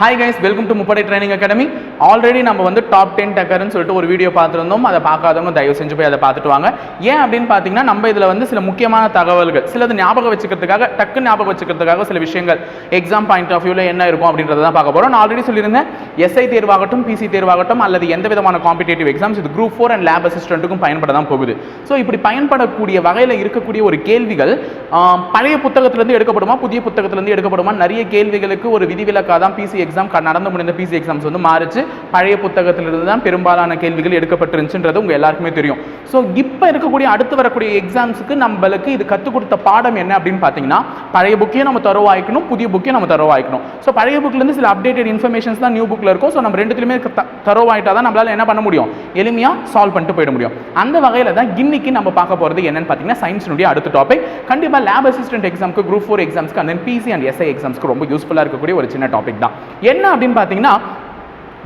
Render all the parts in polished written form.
Hi guys, welcome to முப்படை training academy. Already நம்ம வந்து டாப் 10 டக்கர்னு சொல்லிட்டு ஒரு வீடியோ பார்த்துருந்தோம். அதை பார்க்காதவங்க தயவு செஞ்சு போய் அதை பார்த்துட்டு வாங்க. ஏன் அப்படின்னு பார்த்தீங்கன்னா, நம்ம இதில் வந்து சில முக்கியமான தகவல்கள், சிலது ஞாபகம் வச்சுக்கிறதுக்காக, டக்கு ஞாபகம் வச்சுக்கிறதுக்காக சில விஷயங்கள் எக்ஸாம் பாயிண்ட் ஆஃப் வியூவில் என்ன இருக்கும் அப்படின்றத தான் பார்க்க போகிறோம். நான் ஆல்ரெடி சொல்லியிருந்தேன், எஸ்ஐ தேர்வாகட்டும், பிசி தேர்வாகட்டும், அல்லது எந்த விதமான காம்படிட்டிவ் எக்ஸாம்ஸ் இது குரூப் 4 அண்ட் லேப் அசிஸ்டண்ட்டுக்கும் பயன்பட தான் போகுது. ஸோ இப்படி பயன்படக்கூடிய வகையில் இருக்கக்கூடிய ஒரு கேள்விகள் பழைய புத்தகத்திலிருந்து எடுக்கப்படுமா, புதிய புத்தகத்திலிருந்து எடுக்கப்படுமா, நிறைய கேள்விகளுக்கு ஒரு விதிவிலக்காக தான் பிசி எக்ஸாம் நடந்து முடிந்த பிசி எக்ஸாம்ஸ் வந்து மாறிச்சு. பழைய புத்தகத்திலிருந்து தான் பெரும்பாலான கேள்விகள் எடுக்கப்பட்டிருந்துச்சுன்றது உங்க எல்லாருக்குமே தெரியும். ஸோ இப்போ இருக்கக்கூடிய அடுத்து வரக்கூடிய எக்ஸாம்ஸுக்கு நம்மளுக்கு இது கற்றுக் கொடுத்த பாடம் என்ன அப்படின்னு பார்த்தீங்கன்னா, பழைய புக்கையும் நம்ம தரவாய்க்கணும், புதிய புக்கையும் நம்ம தரவாய்க்கணும். ஸோ பழைய புக்லேருந்து சில அப்டேட்டட் இன்ஃபர்மேஷன்ஸ் தான் நியூ புக்கில் இருக்கும். ஸோ நம்ம ரெண்டுத்துலையுமே தரவாயிட்டா தான் நம்மளால என்ன பண்ண முடியும், எளிமையாக சால்வ் பண்ணிட்டு போயிட முடியும். அந்த வகையில் தான் இன்னைக்கு நம்ம பார்க்க போகிறது என்னன்னு பார்த்தீங்கன்னா, சயின்ஸினுடைய அடுத்த டாபிக். கண்டிப்பாக லேப் அசிஸ்டன்ட் எக்ஸாமுக்கு, குரூப் 4 எக்ஸாம்ஸ்க்கு, அந்த பிசி அண்ட் எஸ்ஐ எக்ஸாம்ஸ்க்கு ரொம்ப யூஸ்ஃபுல்லாக இருக்கக்கூடிய ஒரு சின்ன டாபிக் தான். என்ன அப்படின்னு பார்த்தீங்கன்னா,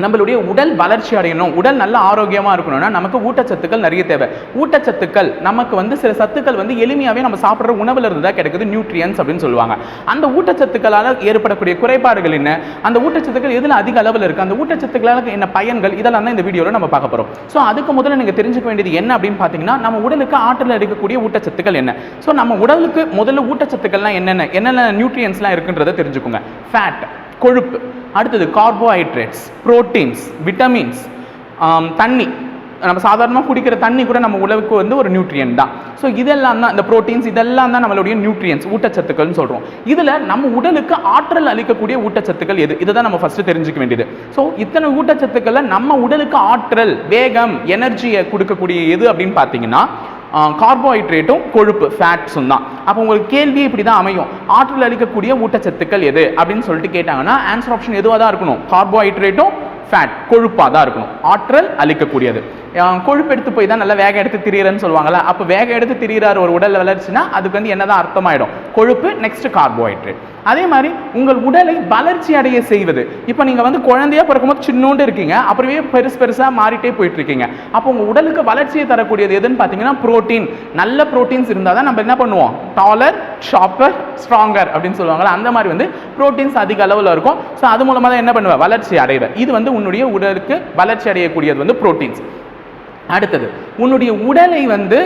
நம்மளுடைய உடல் வளர்ச்சி அடையணும், உடல் நல்ல ஆரோக்கியமாக இருக்கணும்னா நமக்கு ஊட்டச்சத்துக்கள் நிறைய தேவை. ஊட்டச்சத்துக்கள் நமக்கு வந்து சில சத்துக்கள் வந்து எளிமையாகவே நம்ம சாப்பிட்ற உணவுல இருந்து தான் கிடைக்குது, நியூட்ரியன்ஸ் அப்படின்னு சொல்லுவாங்க. அந்த ஊட்டச்சத்துக்களால் ஏற்படக்கூடிய குறைபாடுகள் என்ன, அந்த ஊட்டச்சத்துக்கள் எதில் அதிக அளவில் இருக்குது, அந்த ஊட்டச்சத்துக்களால் என்ன பயன்கள், இதெல்லாம் தான் இந்த வீடியோவில் நம்ம பார்க்க போகிறோம். ஸோ அதுக்கு முதல்ல நீங்கள் தெரிஞ்சுக்க வேண்டியது என்ன அப்படின்னு பார்த்தீங்கன்னா, நம்ம உடலுக்கு ஆற்றல் இருக்கக்கூடிய ஊட்டச்சத்துக்கள் என்ன. ஸோ நம்ம உடலுக்கு முதல்ல ஊட்டச்சத்துக்கள்லாம் என்னென்ன நியூட்ரியன்ஸ்லாம் இருக்குன்றதை தெரிஞ்சுக்கோங்க. ஃபேட், கொழுப்பு, அடுத்தது கார்போஹைட்ரேட்ஸ், புரோட்டீன்ஸ், விட்டமின்ஸ், தண்ணி, நம்ம சாதாரணமாக குடிக்கிற தண்ணி கூட நம்ம உடலுக்கு வந்து ஒரு நியூட்ரியன் தான். ஸோ இதெல்லாம் தான் இந்த புரோட்டீன்ஸ், இதெல்லாம் தான் நம்மளுடைய நியூட்ரியன்ஸ், ஊட்டச்சத்துக்கள்னு சொல்கிறோம். இதில் நம்ம உடலுக்கு ஆற்றல் அளிக்கக்கூடிய ஊட்டச்சத்துக்கள் எது, இதை தான் நம்ம ஃபஸ்ட்டு தெரிஞ்சுக்க வேண்டியது. ஸோ இத்தனை ஊட்டச்சத்துக்களில் நம்ம உடலுக்கு ஆற்றல், வேகம், எனர்ஜியை கொடுக்கக்கூடிய எது அப்படின்னு பார்த்தீங்கன்னா, கார்போஹைட்ரேட்டும் கொழுப்பு, ஃபேட்ஸும் தான். அப்போ உங்களுக்கு கேள்வி இப்படி தான் அமையும், ஆற்றல் அளிக்கக்கூடிய ஊட்டச்சத்துக்கள் எது அப்படின்னு சொல்லிட்டு கேட்டாங்கன்னா, ஆன்சர் ஆப்ஷன் எதுவாக தான் இருக்கணும், கார்போஹைட்ரேட்டும் ஃபேட், கொழுப்பாக தான் இருக்கணும், ஆற்றல் அளிக்கக்கூடியது. கொழுப்பு எடுத்து போய் தான் நல்லா வேகம் எடுத்து திரியிறன்னு சொல்லுவாங்கல்ல, அப்போ வேகம் எடுத்து திரியிறார் ஒரு உடல் வளர்ச்சினா அதுக்கு வந்து என்னதான் அர்த்தமாயிடும், கொழுப்பு நெக்ஸ்ட் கார்போஹைட்ரேட். அதே மாதிரி உங்கள் உடலை வளர்ச்சி அடைய செய்வது, இப்போ நீங்கள் வந்து குழந்தையா பிறக்கும்போது சின்னோண்டு இருக்கீங்க, அப்புறமே பெருசாக மாறிட்டே போயிட்டு இருக்கீங்க. அப்போ உங்கள் உடலுக்கு வளர்ச்சியை தரக்கூடியது எதுன்னு பார்த்தீங்கன்னா புரோட்டீன். நல்ல புரோட்டீன்ஸ் இருந்தால் தான் நம்ம என்ன பண்ணுவோம், டாலர், ஷார்ப்பர், ஸ்ட்ராங்கர் அப்படின்னு சொல்லுவாங்கல்ல, அந்த மாதிரி வந்து புரோட்டீன்ஸ் அதிக அளவில் இருக்கும். ஸோ அது மூலமாக தான் என்ன பண்ணுவேன், வளர்ச்சி அடைவேன். இது வந்து உன்னுடைய உடலுக்கு வளர்ச்சி அடையக்கூடியது வந்து புரோட்டீன்ஸ். அடுத்தது உன்னுடைய உடலை வந்து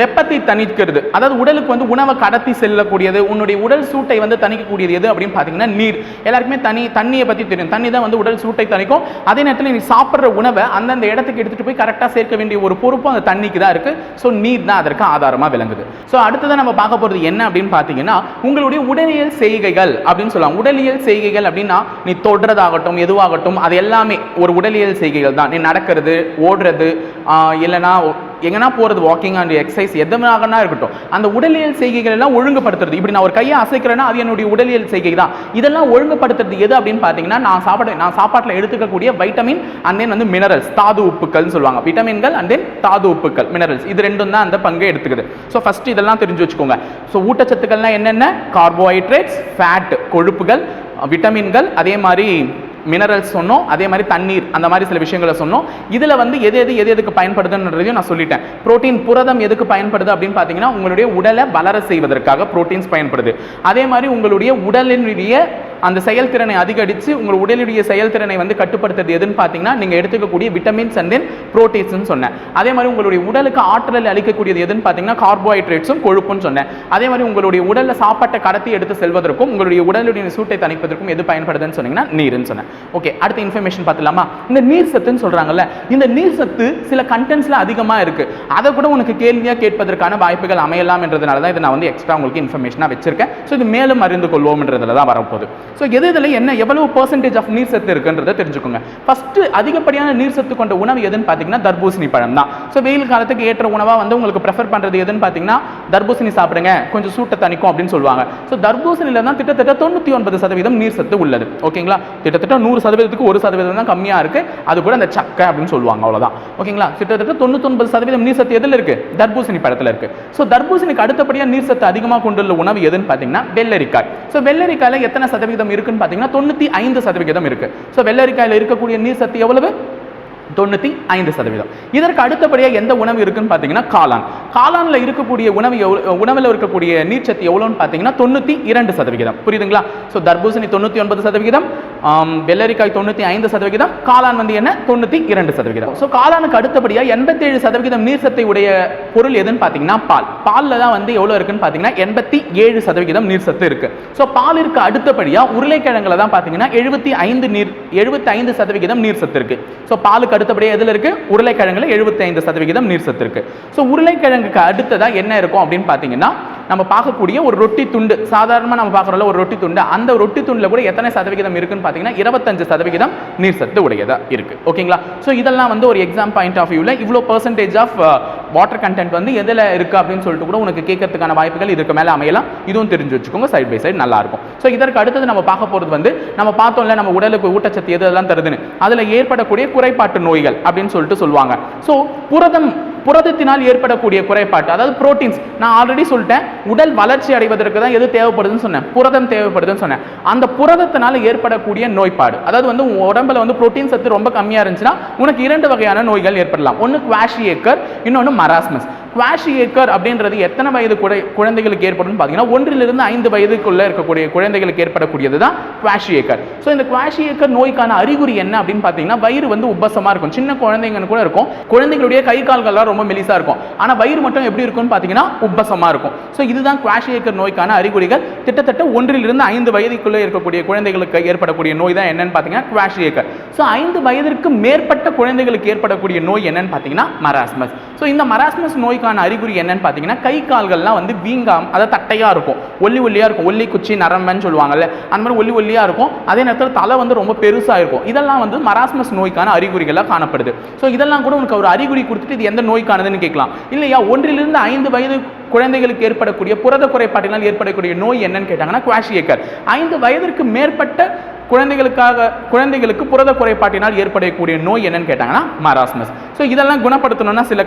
வெப்பத்தை தணிக்கிறது, அதாவது உடலுக்கு வந்து உணவை கடத்தி செல்லக்கூடியது, உன்னுடைய உடல் சூட்டை வந்து தணிக்கக்கூடியது எது அப்படின்னு பார்த்தீங்கன்னா நீர். எல்லாருக்குமே தண்ணியை பற்றி தெரியும், தண்ணி தான் வந்து உடல் சூட்டை தணிக்கும். அதே நேரத்தில் நீ சாப்பிட்ற உணவை அந்தந்த இடத்துக்கு எடுத்துகிட்டு போய் கரெக்டாக சேர்க்க வேண்டிய ஒரு பொறுப்பும் அந்த தண்ணிக்கு தான் இருக்குது. ஸோ நீர் தான் அதற்கு ஆதாரமாக விளங்குது. ஸோ அடுத்ததான் நம்ம பார்க்க போகிறது என்ன அப்படின்னு பார்த்தீங்கன்னா, உங்களுடைய உடலியல் செய்கைகள் அப்படின்னு சொல்லலாம். உடலியல் செய்கைகள் அப்படின்னா நீ தொடுறதாகட்டும், எதுவாகட்டும், அது எல்லாமே ஒரு உடலியல் செய்கைகள் தான். நீ நடக்கிறது, ஓடுறது, இல்லைனா எங்கன்னா போகிறது, வாக்கிங் அண்ட் எக்ஸசைஸ், எதுனாகனா இருக்கட்டும், அந்த உடலியல் செய்கைகள் எல்லாம் ஒழுங்குபடுத்துறது. இப்படி நான் ஒரு கையை அசைக்கிறேன்னா அது என்னுடைய உடலியல் செய்கை தான். இதெல்லாம் ஒழுங்குபடுத்துறது எது அப்படின்னு பார்த்தீங்கன்னா, நான் சாப்பாட்டில் எடுத்துக்கக்கூடிய வைட்டமின் அண்ட் தென் வந்து மினரல்ஸ், தாது உப்புக்கள்னு சொல்லுவாங்க. விட்டமின்கள் அண்ட் தென் தாது உப்புக்கள், மினரல்ஸ், இது ரெண்டும் தான் அந்த பங்கை எடுத்துக்குது. ஸோ ஃபர்ஸ்ட் இதெல்லாம் தெரிஞ்சு வச்சுக்கோங்க. ஸோ ஊட்டச்சத்துக்கள்லாம் என்னென்ன, கார்போஹைட்ரேட்ஸ், ஃபேட், கொழுப்புகள், விட்டமின்கள், அதே மாதிரி மினரல்ஸ் சொன்னோம், அதே மாதிரி தண்ணீர், அந்த மாதிரி சில விஷயங்களை சொன்னோம். இதில் வந்து எதுக்கு பயன்படுதுன்றதையும் நான் சொல்லிட்டேன். புரோட்டீன், புரதம் எதுக்கு பயன்படுது அப்படின்னு பார்த்தீங்கன்னா, உங்களுடைய உடலை வளர செய்வதற்காக புரோட்டீன்ஸ் பயன்படுது. அதே மாதிரி உங்களுடைய உடலினுடைய அந்த செயல்திறனை அதிகரித்து உங்கள் உடலுடைய செயல்திறனை வந்து கட்டுப்படுத்துறது எதுன்னு பார்த்தீங்கன்னா, நீங்கள் எடுத்துக்கக்கூடிய விட்டமின்ஸ் அண்ட் தென் புரோட்டீன்ஸ்னு சொன்னேன். அதே மாதிரி உங்களுடைய உடலுக்கு ஆற்றல் அளிக்கக்கூடியது எதுன்னு பார்த்தீங்கன்னா கார்போஹைட்ரேட்ஸும் கொழுப்புன்னு சொன்னேன். அதே மாதிரி உங்களுடைய உடலில் சாப்பாட்டை கடத்தி எடுத்து செல்வதற்கும் உங்களுடைய உடலுடைய சூட்டை தணிப்பதற்கும் எது பயன்படுதுன்னு சொன்னீங்கன்னா நீர்ன்னு சொன்னேன். ஓகே, அடுத்த இன்ஃபர்மேஷன் பார்த்துலாமா. இந்த நீர் சத்துன்னு சொல்றாங்கல்ல, இந்த நீர் சத்து சில கண்டென்ட்ஸ்ல அதிகமாக இருக்கு. அதை கூட உனக்கு கேள்வியாக கேட்பதற்கான வாய்ப்புகள் அமையலாம் என்றதுனால தான் இதை நான் வந்து எக்ஸ்ட்ரா உங்களுக்கு இன்ஃபர்மேஷனாக வச்சிருக்கேன். ஸோ இது மேலும் அறிந்து கொள்வோம்ன்றதுல தான் வரப்போகுது. ஸோ இதில் என்ன எவ்வளவு பெர்சன்டேஜ் ஆஃப் நீர் சத்து இருக்குன்றதை தெரிஞ்சுக்கோங்க. ஃபர்ஸ்ட் அதிகப்படியான நீர் சத்து கொண்ட உணவு எதுன்னு பார்த்தீங்கன்னா தர்பூசணி பழம் தான். ஸோ வெயில் காலத்துக்கு ஏற்ற உணவாக வந்து உங்களுக்கு ப்ரெஃபர் பண்ணுறது எதுன்னு பார்த்தீங்கன்னா, தர்பூசணி சாப்பிடுங்க, கொஞ்சம் சூட்டை தணிக்கும் அப்படின்னு சொல்லுவாங்க. ஸோ தர்பூசணியில் தான் கிட்டத்தட்ட 99% நீர் சத்து உள்ளது. ஓகேங்களா, கிட்டத்தட்ட 100%க்கு 1% தான் கம்மியாக இருக்கு. அது கூட அந்த சக்கை அப்படின்னு சொல்லுவாங்க, அவ்வளோதான். ஓகேங்களா, கிட்டத்தட்ட 99% நீர் சத்து எதில் இருக்கு, தர்பூசணி பழத்தில் இருக்கு. ஸோ தர்பூசணிக்கு அடுத்தபடியாக நீர் சத்து அதிகமாக கொண்டுள்ள உணவு எதுன்னு பார்த்தீங்கன்னா வெள்ளரிக்காய். ஸோ வெள்ளரிக்காயில் எத்தனை சதவீதம் இருக்குன்னு பார்த்தீங்கன்னா 95% இருக்கு. ஸோ வெள்ளரிக்காயில் இருக்கக்கூடிய நீர் சத்து எவ்வளவு, 95%. இதற்கு அடுத்தபடியாக எந்த உணவு இருக்குன்னு பார்த்தீங்கன்னா காளான். காளான்ல இருக்கக்கூடிய உணவில் இருக்கக்கூடிய நீர்ச்சத்து எவ்வளோன்னு பார்த்தீங்கன்னா 92%. புரியுதுங்களா? ஸோ தர்பூசணி 99%, வெள்ளரிக்காய் 95%, காளான் வந்து என்ன 92%. ஸோ காளானுக்கு அடுத்தபடியாக 87% நீர் சத்தை உடைய பொருள் எதுன்னு பார்த்தீங்கன்னா பால். பாலில் தான் வந்து எவ்வளோ இருக்குன்னு பார்த்தீங்கன்னா 87% நீர் சத்து இருக்கு. ஸோ பாலிற்கு அடுத்தபடியாக உருளைக்கிழங்குல தான் பார்த்தீங்கன்னா 75% நீர் சத்து இருக்கு. ஸோ பாலுக்கு அடுத்தபடியாக எதில் இருக்கு? உருளைக்கிழங்குல 75% நீர் சத்து இருக்கு. ஸோ உருளைக்கிழங்குக்கு அடுத்ததாக என்ன இருக்கும் அப்படின்னு பார்த்தீங்கன்னா நம்ம பார்க்கக்கூடிய ஒரு ரொட்டி துண்டு, சாதாரணமாக நம்ம பார்க்குறோம்ல ஒரு ரொட்டி துண்டு, அந்த ரொட்டி துண்டில் கூட எத்தனை சதவிகிதம் இருக்குன்னு பார்த்தீங்கன்னா 25% நீர் சத்து உடையதா இருக்கு. ஓகேங்களா? ஸோ இதெல்லாம் வந்து ஒரு எக்ஸாம் பாயிண்ட் ஆஃப் வியூவில் இவ்வளோ பர்சன்டேஜ் ஆஃப் வாட்டர் கண்டென்ட் வந்து எதில் இருக்கு அப்படின்னு சொல்லிட்டு கூட உனக்கு கேட்கறதுக்கான வாய்ப்புகள் இதுக்கு மேலே அமையலாம். இதுவும் தெரிஞ்சு வச்சுக்கோங்க, சைட் பை சைடு நல்லா இருக்கும். ஸோ இதற்கு அடுத்தது நம்ம பார்க்க போகிறது வந்து நம்ம பார்த்தோம்ல நம்ம உடலுக்கு ஊட்டச்சத்து எதெல்லாம் தருதுன்னு, அதில் ஏற்படக்கூடிய குறைபாட்டு நோய்கள் அப்படின்னு சொல்லிட்டு சொல்லுவாங்க. ஸோ புரதத்தினால் ஏற்படக்கூடிய குறைபாட்டு, அதாவது புரோட்டீன்ஸ், நான் ஆல்ரெடி சொல்லிட்டேன் உடல் வளர்ச்சி அடைவதற்கு தான் எது தேவைப்படுதுன்னு சொன்னேன், புரதம் தேவைப்படுதுன்னு சொன்னேன். அந்த புரதத்தினால் ஏற்படக்கூடிய நோய்பாடு, அதாவது வந்து உடம்புல வந்து புரோட்டீன் சத்து ரொம்ப கம்மியாக இருந்துச்சுன்னா உனக்கு 2 வகையான நோய்கள் ஏற்படலாம். ஒன்று குவாஷியேக்கர், இன்னொன்று மராஸ்மஸ். குவாஷியேக்கர் அப்படின்றது எத்தனை வயது குழந்தைகளுக்கு ஏற்படும் பார்த்தீங்கன்னா 1 to 5 வயதுக்குள்ள இருக்கக்கூடிய குழந்தைகளுக்கு ஏற்படக்கூடியது தான் குவாஷியேக்கர். ஸோ இந்த குவாஷியேக்கர் நோய்க்கான அறிகுறி என்ன அப்படின்னு பார்த்தீங்கன்னா வயிறு வந்து உப்பசமாக இருக்கும். சின்ன குழந்தைங்க கூட இருக்கும், குழந்தைகளுடைய கை கால்கள்லாம் ரொம்ப மெலிசா இருக்கும், ஆனால் வயிறு மட்டும் எப்படி இருக்கும்னு பார்த்தீங்கன்னா உப்பசமாக இருக்கும். ஸோ இதுதான் குவாஷியேக்கர் நோய்க்கான அறிகுறிகள். கிட்டத்தட்ட 1 to 5 வயதுக்குள்ளே இருக்கக்கூடிய குழந்தைகளுக்கு ஏற்படக்கூடிய நோய் தான் என்னன்னு பார்த்தீங்கன்னா குவாஷியேக்கர். ஸோ 5 வயதிற்கு மேற்பட்ட குழந்தைகளுக்கு ஏற்படக்கூடிய நோய் என்னன்னு பார்த்தீங்கன்னா மராஸ்மஸ். ஸோ இந்த மராஸ்மஸ் நோய்க்கான அறிகுறி என்னன்னு பார்த்தீங்கன்னா கை கால்கள்லாம் வந்து வீங்காம, அதாவது தட்டையா இருக்கும், ஒல்லியா இருக்கும், ஒல்லி குச்சி நரம்புன்னு சொல்லுவாங்கல்ல, அந்த மாதிரி ஒல்லியா இருக்கும். அதே நேரத்தில் தலை வந்து ரொம்ப பெருசா இருக்கும். இதெல்லாம் வந்து மராஸ்மஸ் நோய்க்கான அறிகுறிகளாக காணப்படுது. ஸோ இதெல்லாம் கூட உனக்கு ஒரு அறிகுறி கொடுத்துட்டு இது எந்த நோய்க்கானதுன்னு கேட்கலாம். இல்லையா 1 to 5 வயது குழந்தைகளுக்கு ஏற்படக்கூடிய புரத குறைபாட்டினால் ஏற்படக்கூடிய நோய் என்னன்னு கேட்டாங்கன்னா குவாஷியேக்கர். 5 வயதிற்கு மேற்பட்ட குழந்தைகளுக்கு புரத குறைபாட்டினால் ஏற்படக்கூடிய நோய் என்னன்னு கேட்டாங்கன்னா மராஸ்மஸ். ஸோ இதெல்லாம் குணப்படுத்தணும்னா சில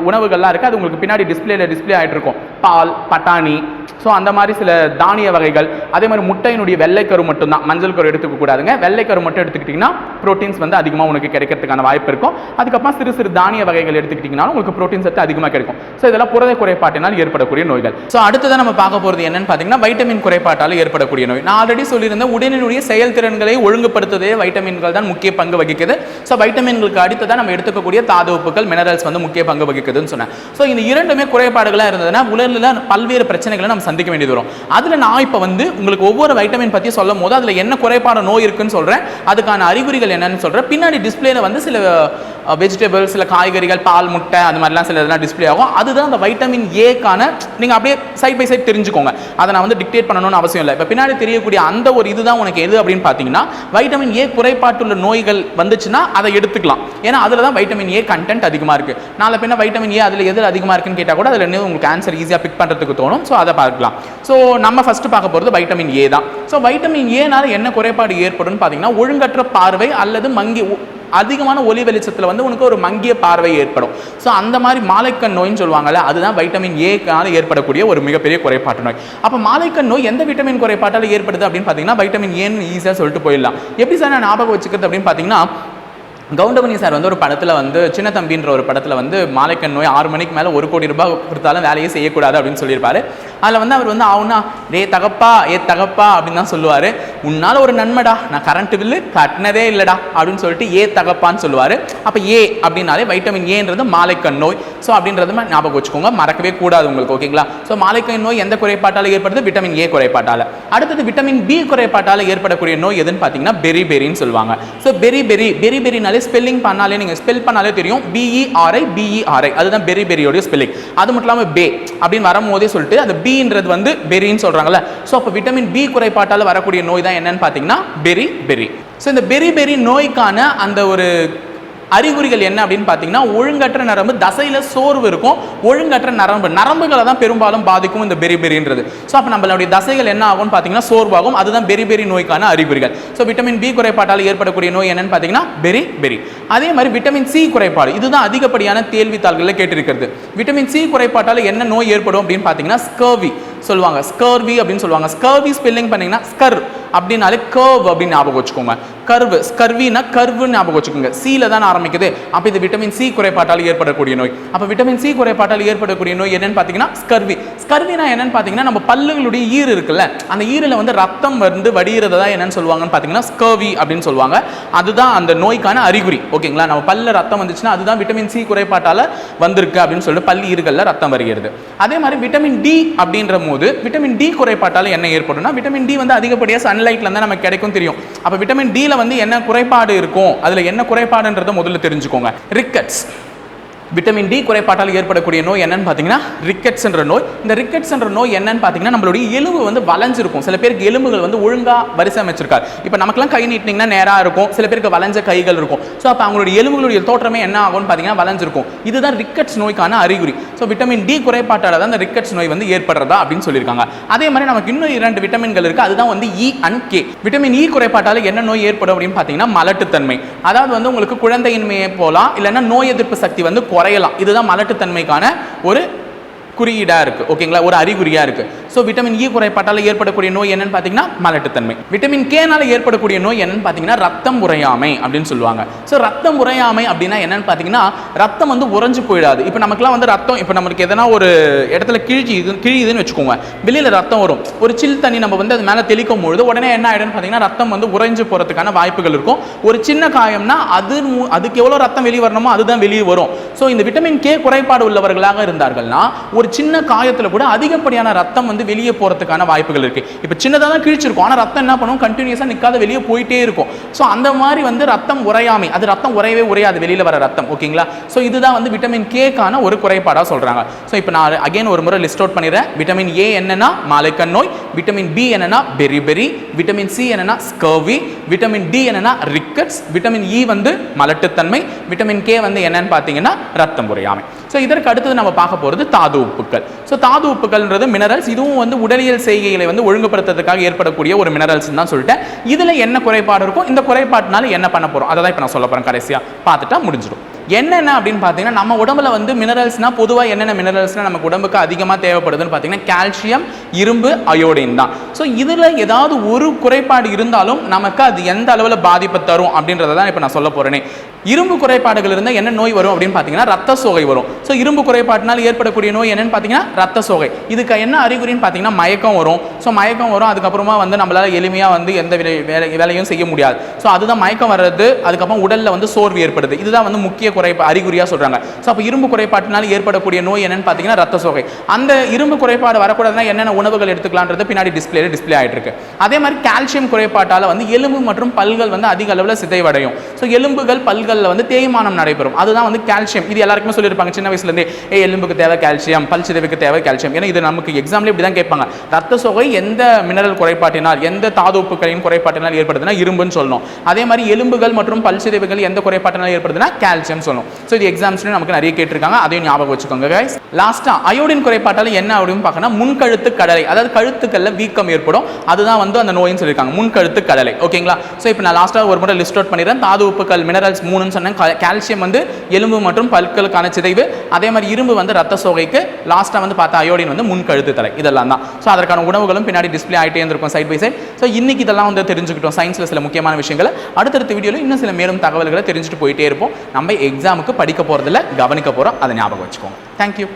உணவுகள்லாம் இருக்குது, அது உங்களுக்கு பின்னாடி டிஸ்பிளே ஆகிட்டு இருக்கும். பால், பட்டாணி, ஸோ அந்த மாதிரி சில தானிய வகைகள், அதே மாதிரி முட்டையினுடைய வெள்ளைக்கரு மட்டும்தான், மஞ்சள் கரு எடுத்துக்க கூடாதுங்க. வெள்ளைக்கரு மட்டும் எடுத்துக்கிட்டிங்கன்னா ப்ரோட்டீன்ஸ் வந்து அதிகமாக உனக்கு கிடைக்கிறதுக்கான வாய்ப்பு இருக்கும். அதுக்கப்புறம் சிறு தானிய வகைகள் எடுத்துக்கிட்டிங்கனாலும் உங்களுக்கு ப்ரோட்டீன் சத்து அதிகமாக கிடைக்கும். ஸோ இதெல்லாம் புரத குறைபாட்டினால் ஏற்படக்கூடிய நோய்கள். ஸோ அடுத்ததான் நம்ம பார்க்க போகிறது என்னன்னு பார்த்தீங்கன்னா வைட்டமின் குறைபாட்டால் ஏற்படக்கூடிய நோய். நான் ஆல்ரெடி சொல்லியிருந்தேன் உடலினுடைய செயல்திறன்களை ஒழுங்குபடுத்துவதே வைட்டமின்கள் தான் முக்கிய பங்கு வகிக்குது. ஸோ வைட்டமின்களுக்கு அடுத்ததான் நம்ம எடுத்துக்கக்கூடிய தாது உப்புகள், மினரல்ஸ் வந்து முக்கிய பங்கு வகிக்குதுன்னு சொன்னேன். ஸோ இந்த இரண்டுமே குறைபாடுகளாக இருந்ததுன்னா உடலில் பல்வேறு பிரச்சனைகளை நம்ம சந்திக்க வேண்டியது வரும். அதில் நான் இப்போ வந்து உங்களுக்கு ஒவ்வொரு வைட்டமின் பற்றி சொல்லும் போது அதில் என்ன குறைபாடு நோய் இருக்குன்னு சொல்கிறேன், அதுக்கான அறிகுறிகள் என்னன்னு சொல்கிறேன். பின்னாடி டிஸ்பிளேல வந்து சில வெஜிடபிள்ஸ், சில காய்கறிகள், பால், முட்டை, அது மாதிரிலாம் சில இதெல்லாம் டிஸ்பிளே ஆகும். அதுதான் அந்த வைட்டமின் ஏக்கான, நீங்கள் அப்படியே சைட் பை சைட் தெரிஞ்சுக்கோங்க. அதை நான் வந்து டிக்டேட் பண்ணணும்னு அவசியம் இல்லை. இப்போ பின்னாடி தெரியக்கூடிய அந்த ஒரு இதுதான் உனக்கு எது அப்படின்னு பார்த்தீங்கன்னா வைட்டமின் ஏ குறைபாட்டுள்ள நோய்கள் வந்துச்சுன்னா அதை எடுத்துக்கலாம். ஏன்னா அதில் தான் வைட்டமின் ஏ கண்டென்ட் அதிகமாக இருக்குது. நாளை பின்ன வைட்டமின் ஏ அதில் எது அதிகமாக இருக்குன்னு கேட்டால் கூட அதில் உங்களுக்கு ஆன்சர் ஈஸியாக பிக் பண்ணுறதுக்கு தோணும். ஸோ அதை பார்க்கலாம். ஸோ நம்ம ஃபஸ்ட்டு பார்க்க போகிறது வைட்டமின் ஏ தான். ஸோ வைட்டமின் ஏனால என்ன குறைபாடு ஏற்படும் பார்த்தீங்கன்னா ஒழுங்கற்ற பார்வை அல்லது அதிகமான ஒளி வெளிச்சத்தில் வந்து உனக்கு ஒரு மங்கிய பார்வை ஏற்படும். ஸோ அந்த மாதிரி மாலைக்கண் நோய்னு சொல்லுவாங்கல்ல, அதுதான் வைட்டமின் ஏக்கான ஏற்படக்கூடிய ஒரு மிகப்பெரிய குறைபாட்டு நோய். அப்போ மாலைக்கண் நோய் எந்த விட்டமின் குறைபாட்டால் ஏற்படுது அப்படின்னு பார்த்தீங்கன்னா வைட்டமின் ஏன்னு ஈஸியாக சொல்லிட்டு போயிடலாம். எப்படி சார் நான் ஞாபகம் வச்சுக்கிறது அப்படின்னு பார்த்தீங்கன்னா கவுண்டமணி சார் வந்து ஒரு படத்தில் வந்து சின்ன தம்பின்ற ஒரு படத்தில் வந்து மாலைக்கண் நோய் 6 மணிக்கு மேலே 1 கோடி ரூபாய் கொடுத்தாலும் வேலையே செய்யக்கூடாது அப்படின்னு சொல்லியிருப்பாரு. அதில் வந்து அவர் வந்து ஆகுனா தகப்பா அப்படின்னு தான் சொல்லுவார். உன்னால் ஒரு நன்மைடா, நான் கரண்ட் பில்லு கட்டினதே இல்லைடா அப்படின்னு சொல்லிட்டு தகப்பான்னு சொல்லுவார். அப்போ அப்படின்னாலே வைட்டமின் ஏன்றது மாலைக்கண் நோய். ஸோ அப்படின்றது ஞாபகம் வச்சுக்கோங்க, மறக்கவே கூடாது உங்களுக்கு. ஓகேங்களா? ஸோ மாலைக்கண் நோய் எந்த குறைபாட்டால் ஏற்படுது? விட்டமின் ஏ குறைபாட்டால். அடுத்தது விட்டமின் பி குறைபாட்டால் ஏற்படக்கூடிய நோய் எதுன்னு பார்த்தீங்கன்னா பெரின்னு சொல்லுவாங்க. ஸோ பெரினாலே ஸ்பெல்லிங் பண்ணாலே நீங்கள் ஸ்பெல் பண்ணாலே தெரியும், BERI அதுதான் பெரியோட ஸ்பெல்லிங். அது மட்டும் இல்லாமல் பே அப்படின்னு வரும்போதே சொல்லிட்டு அந்த பின்றது வந்து பெரின்னு சொல்றாங்கல்ல. ஸோ அப்போ விட்டமின் பி குறைபாட்டால் வரக்கூடிய நோய் தான் என்னன்னு பார்த்தீங்கன்னா பெரி. ஸோ இந்த பெரி நோய்க்கான அந்த ஒரு அறிகுறிகள் என்ன அப்படின்னு பார்த்தீங்கன்னா ஒழுங்கற்ற நரம்பு, தசையில் சோர்வு இருக்கும். ஒழுங்கற்ற நரம்புகளை தான் பெரும்பாலும் பாதிக்கும் இந்த பெரின்றது. ஸோ அப்போ நம்மளுடைய தசைகள் என்ன ஆகும்னு பார்த்தீங்கன்னா சோர்வாகும். அதுதான் பெரி நோய்க்கான அறிகுறிகள். ஸோ விட்டமின் பி குறைபாட்டால் ஏற்படக்கூடிய நோய் என்னன்னு பார்த்தீங்கன்னா பெரி. அதே மாதிரி விட்டமின் சி குறைபாடு, இதுதான் அதிகப்படியான கேள்வித்தாள்களில் கேட்டிருக்கிறது. விட்டமின் சி குறைபாட்டால் என்ன நோய் ஏற்படும் அப்படின்னு பார்த்தீங்கன்னா ஸ்கர்வி சொல்லுவாங்க. ஸ்கர்வி அப்படின்னு சொல்லுவாங்க. ஸ்கர்வி ஸ்பெல்லிங் பண்ணீங்கன்னா ஸ்கர் அப்படின்னாலே கர்வ் அப்படின்னு ஞாபகம் வச்சுக்கோங்க. கர்வு, ஸ்கர்வினா கர்வுன்னு ஞாபகம் வச்சுக்கோங்க, சீல தான் ஆரம்பிக்குது. அப்போ இது விட்டமின் சி குறைபாட்டால் ஏற்படக்கூடிய நோய். அப்போ விட்டமின் சி குறைபாட்டால் ஏற்படக்கூடிய நோய் என்னன்னு பார்த்தீங்கன்னா ஸ்கர்வி. ஸ்கர்வினா என்னன்னு பார்த்தீங்கன்னா நம்ம பல்லுகளுடைய ஈறு இருக்குல்ல, அந்த ஈரில் வந்து ரத்தம் வந்து வடிகிறதா என்னன்னு சொல்லுவாங்கன்னு பார்த்தீங்கன்னா ஸ்கர்வி அப்படின்னு சொல்லுவாங்க. அதுதான் அந்த நோய்க்கான அறிகுறி. ஓகேங்களா, நம்ம பல்ல ரத்தம் வந்துச்சுன்னா அதுதான் விட்டமின் சி குறைபாட்டால் வந்திருக்கு அப்படின்னு சொல்லிட்டு பல்லு ஈறுகளில் ரத்தம் வருகிறது. அதே மாதிரி விட்டமின் டி அப்படின்ற போது விட்டமின் டி குறைபாட்டால் என்ன ஏற்படும்னா, விட்டமின் டி வந்து அதிகப்படியாக சன்லைட்ல இருந்தால் நமக்கு கிடைக்கும் தெரியும். அப்போ விட்டமின் டி வந்து என்ன குறைபாடு இருக்கும், அதுல என்ன குறைபாடுன்றதை முதல்ல தெரிஞ்சுக்கோங்க. ரிக்கெட்ஸ், விட்டமின் டி குறைபாட்டால் ஏற்படக்கூடிய நோய் என்னன்னு பார்த்தீங்கன்னா ரிக்கெட்ஸ் என்ற நோய். இந்த ரிக்கெட்ஸ் என்ற நோய் என்னன்னு பார்த்தீங்கன்னா நம்மளுடைய எலும்பு வந்து வளைஞ்சிருக்கும். சில பேருக்கு எலும்புகள் வந்து ஒழுங்கா வரிசை அமைச்சிருக்காரு. இப்போ நமக்குலாம் கை நீட்டினீங்கன்னா நேராக இருக்கும், சில பேருக்கு வளைஞ்ச கைகள் இருக்கும். ஸோ அப்போ அவங்களுடைய எலும்புகளுடைய தோற்றமே என்ன ஆகும்னு பார்த்தீங்கன்னா வளைஞ்சிருக்கும். இதுதான் ரிக்கெட்ஸ் நோய்க்கான அறிகுறி. ஸோ விட்டமின் டி குறைபாட்டால் தான் இந்த ரிக்கெட்ஸ் நோய் வந்து ஏற்படுறதா அப்படின்னு சொல்லியிருக்காங்க. அதே மாதிரி நமக்கு இன்னும் 2 விட்டமின்கள் இருக்கு, அதுதான் வந்து E and K. Vitamin E குறைபாட்டால் என்ன நோய் ஏற்படும் அப்படின்னு பார்த்தீங்கன்னா மலட்டுத்தன்மை. அதாவது வந்து உங்களுக்கு குழந்தையின்மையை போலாம், இல்லைன்னா நோய் எதிர்ப்பு சக்தி வந்து குறையலாம். இதுதான் மலட்டுத்தன்மைக்கான ஒரு குறியீடா இருக்கு. ஓகேங்களா, ஒரு அறிகுறியா இருக்கு. ஸோ விட்டமின் இ குறைபாட்டால் ஏற்படக்கூடிய நோய் என்னன்னு பார்த்தீங்கன்னா மலட்டுத்தன்மை. விட்டமின் கேனால ஏற்படக்கூடிய நோய் என்னன்னு பார்த்தீங்கன்னா ரத்தம் உறையாமை அப்படின்னு சொல்லுவாங்க. ஸோ ரத்தம் உறையாமை அப்படின்னா என்னன்னு பார்த்தீங்கன்னா ரத்தம் வந்து உறைஞ்சு போயிடாது. இப்போ நமக்குலாம் வந்து ரத்தம், இப்போ நமக்கு எதனா ஒரு இடத்துல கிழியுதுன்னு வச்சுக்கோங்க, வெளியில் ரத்தம் வரும், ஒரு சில் தண்ணி நம்ம வந்து அது மேலே தெளிக்கும் பொழுது உடனே என்ன ஆகிடும்னு பார்த்தீங்கன்னா ரத்தம் வந்து உறைஞ்சு போகிறதுக்கான வாய்ப்புகள் இருக்கும். ஒரு சின்ன காயம்னா அதுக்கு எவ்வளோ ரத்தம் வெளியே வரணுமோ அதுதான் வெளியே வரும். ஸோ இந்த விட்டமின் கே குறைபாடு உள்ளவர்களாக இருந்தார்கள்னா ஒரு சின்ன காயத்தில் கூட அதிகப்படியான ரத்தம் வந்து வெளியே போறதுக்கான வாய்ப்புகள் இருக்கு. இப்போ சின்னதாக தான் கிழிச்சிருக்கும், ஆனால் ரத்தம் என்ன பண்ணும், கண்டினியூஸாக நிற்காத வெளியே போயிட்டே இருக்கும். ஸோ அந்த மாதிரி வந்து ரத்தம் உறையாமை, அது ரத்தம் உறையவே உறையாது வெளியில் வர ரத்தம். ஓகேங்களா, ஸோ இதுதான் வந்து விட்டமின் கேக்கான ஒரு குறைபாடாக சொல்றாங்க. ஸோ இப்போ நான் அகைன் ஒரு முறை லிஸ்ட் அவுட் பண்ணிடுறேன். விட்டமின் ஏ என்னன்னா மாலைக்கண் நோய், விட்டமின் பி என்னன்னா பெரிபெரி, விட்டமின் சி என்னன்னா ஸ்கர்வி, விட்டமின் டி என்னன்னா ரிக்கெட்ஸ், விட்டமின் இ வந்து மலட்டுத்தன்மை, விட்டமின் கே வந்து என்னன்னு பார்த்தீங்கன்னா ரத்தம் உறையாமை. ஸோ இதற்கு அடுத்தது நம்ம பார்க்க போகிறது தாது உப்புக்கள். ஸோ தாது உப்புகள்ன்றது மினரல்ஸ், இதுவும் வந்து உடலியல் செய்கைகளை வந்து ஒழுங்குபடுத்துறதுக்காக ஏற்படக்கூடிய ஒரு மினரல்ஸ் தான் சொல்லிட்டேன். இதில் என்ன குறைபாடு இருக்கும், இந்த குறைபாட்டினால என்ன பண்ண போகிறோம் அதை தான் இப்போ நான் சொல்ல போகிறேன். கடைசியாக பார்த்துட்டா முடிஞ்சிடும். என்னென்ன அப்படின்னு பார்த்தீங்கன்னா நம்ம உடம்புல வந்து மினரல்ஸ்னா பொதுவாக என்னென்ன மினரல்ஸ்னா நமக்கு உடம்புக்கு அதிகமாக தேவைப்படுதுன்னு பார்த்தீங்கன்னா கால்சியம், இரும்பு, அயோடின் தான். ஸோ இதில் ஏதாவது ஒரு குறைபாடு இருந்தாலும் நமக்கு அது எந்த அளவில் பாதிப்பை தரும் அப்படின்றத தான் இப்போ நான் சொல்ல போகிறேனே. இரும்பு குறைபாடுகள் இருந்தால் என்ன நோய் வரும் அப்படின்னு பார்த்தீங்கன்னா ரத்த சோகை வரும். ஸோ இரும்பு குறைபாட்டினால் ஏற்படக்கூடிய நோய் என்னன்னு பார்த்தீங்கன்னா ரத்த சோகை. இதுக்கு என்ன அறிகுறின்னு பார்த்தீங்கன்னா மயக்கம் வரும். ஸோ மயக்கம் வரும், அதுக்கப்புறமா வந்து நம்மளால் எளிமையாக வந்து எந்த வேலையும் செய்ய முடியாது. ஸோ அதுதான் மயக்கம் வர்றது. அதுக்கப்புறம் உடலில் வந்து சோர்வு ஏற்படுது. இதுதான் வந்து முக்கிய அறிகுறியாக சொல்றாங்க. ஸோ அப்போ இரும்பு குறைபாட்டினால் ஏற்படக்கூடிய நோய் என்னன்னு பார்த்தீங்கன்னா ரத்த சோகை. அந்த இரும்பு குறைபாடு வரக்கூடாதுன்னா என்னென்ன உணவுகள் எடுத்துக்கலான்றது பின்னாடி டிஸ்பிளே ஆகிட்டு இருக்கு. அதே மாதிரி கால்சியம் குறைபாட்டால் வந்து எலும்பு மற்றும் பல்கள் வந்து அதிக அளவில் சிதைவடையும். ஸோ எலும்புகள் பல்களில் வந்து தேய்மானம் நடைபெறும். அதுதான் வந்து கால்சியம். இது எல்லாருக்குமே சொல்லியிருப்பாங்க சின்ன வயசுலேருந்தே, எலும்புக்கு தேவை கால்சியம், பல் சிதைவுக்கு தேவை கால்சியம். ஏன்னா இது நமக்கு எக்ஸாம்ல இப்படி தான் கேட்பாங்க. ரத்த சோகை எந்த மினரல் குறைபாட்டினால், எந்த தாது உப்புக்களின் குறைபாட்டினால் ஏற்படுதுன்னா இரும்புன்னு சொல்லணும். அதே மாதிரி எலும்புகள் மற்றும் பல் சிதைவுகள் எந்த குறைபாட்டினால் ஏற்படுதுன்னா கால்சியம் சொல்லணும். ஸோ இது எக்ஸாம்ஸ்லையும் நமக்கு நிறைய கேட்டிருக்காங்க, அதையும் ஞாபகம் வச்சுக்கோங்க கைஸ். லாஸ்ட்டாக அயோடின் குறைபாட்டால் என்ன அப்படின்னு பார்க்கணும், முன்கழுத்து கடலை, அதாவது கழுத்துக்களில் வீக்கம் ஏற்படும், அதுதான் வந்து அந்த நோயின்னு சொல்லியிருக்காங்க, முன்கழுத்து கடலை. ஓகேங்களா, ஸோ இப்போ நான் லாஸ்ட்டாக ஒரு முறை லிஸ்ட் அவுட் பண்ணிடுறேன். தாது உப்புக்கள் மினரல்ஸ் 3ன்னு சொன்னேன். கால்சியம் வந்து எலும்பு மற்றும் பல்களுக்கான சிதைவு, அதே மாதிரி இரும்பு வந்து ரத்த சோகைக்கு, லாஸ்ட்டாக வந்து பார்த்தா அயோடின் வந்து முன்கழுத்து தலை. இதெல்லாம் தான். ஸோ அதற்கான உணவுகளும் பின்னாடி டிஸ்பிளே ஆகிட்டே இருந்திருக்கும் சைட் பை சைட். ஸோ இன்னைக்கு இதெல்லாம் வந்து தெரிஞ்சுக்கிட்டோம், சயின்ஸில் சில முக்கியமான விஷயங்களை. அடுத்தடுத்த வீடியோவில் இன்னும் சில மேலும் தகவல்களை தெரிஞ்சுட்டு போயிட்டே இருப்போம். நம்ம எக்ஸாமுக்கு படிக்க போகிறதில்ல, கவனிக்க போகிறோம், அதை ஞாபகம் வச்சுக்கோங்க. தேங்க்யூ.